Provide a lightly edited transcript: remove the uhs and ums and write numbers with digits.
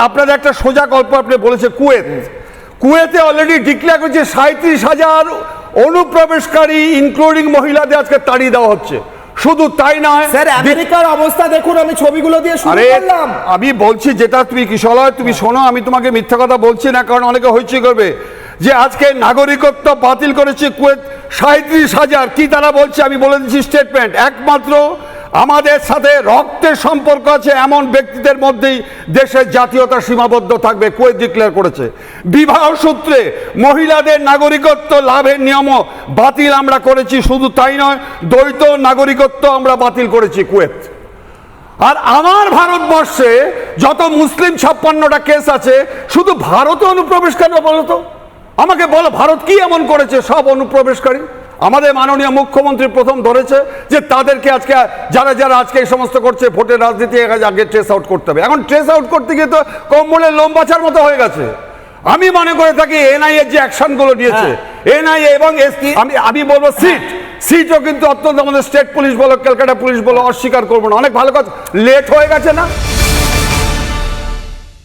আপনাদের একটা সোজা গল্প আপনি বলেছে কুয়েতে অলরেডি ডিক্লেয়ার করেছে 37,000 অনুপ্রবেশকারী ইনক্লুডিং মহিলাদের আজকে তাড়িয়ে দেওয়া হচ্ছে। শুধু তাই নয় স্যার, আমেরিকার অবস্থা দেখুন, আমি ছবিগুলো দিয়ে শুরু করলাম। আমি বলছি যেটা তুমি কিশলয় তুমি শোনো, আমি তোমাকে মিথ্যা কথা বলছি না, কারণ অনেকে হইচই করবে যে আজকে নাগরিকত্ব বাতিল করেছে কুয়েত 37,000। কি তারা বলছে আমি বলে দিচ্ছি স্টেটমেন্ট, একমাত্র আমাদের সাথে রক্তের সম্পর্ক আছে এমন ব্যক্তিদের মধ্যেই দেশের জাতীয়তা সীমাবদ্ধ থাকবে, কুয়েত ডিক্লেয়ার করেছে। বিবাহ সূত্রে মহিলাদের নাগরিকত্ব লাভের নিয়মও বাতিল আমরা করেছি। শুধু তাই নয়, দ্বৈত নাগরিকত্ব আমরা বাতিল করেছি কুয়েত। আর আমার ভারতবর্ষে যত মুসলিম 56টা কেস আছে, শুধু ভারতে অনুপ্রবেশ কেন বলো তো? আমাকে বলো, ভারত কি এমন করেছে সব অনুপ্রবেশকারী? আমাদের মাননীয় মুখ্যমন্ত্রী প্রথম ধরেছে যে তাদেরকে আজকে যারা যারা আজকে এই সমস্ত করছে ভোটের রাজনীতি আগে ট্রেস আউট করতে হবে। এখন ট্রেস আউট করতে গিয়ে তো কম্বলের লোম বাঁচার মতো হয়ে গেছে। আমি মনে করে থাকি এনআইএ যে অ্যাকশনগুলো নিয়েছে, এনআইএ এবং আমি বলবো সিটও কিন্তু অত্যন্ত, আমাদের স্টেট পুলিশ বলো ক্যালকাটা পুলিশ বলো, অস্বীকার করবো না, অনেক ভালো কাজ লেট হয়ে গেছে না।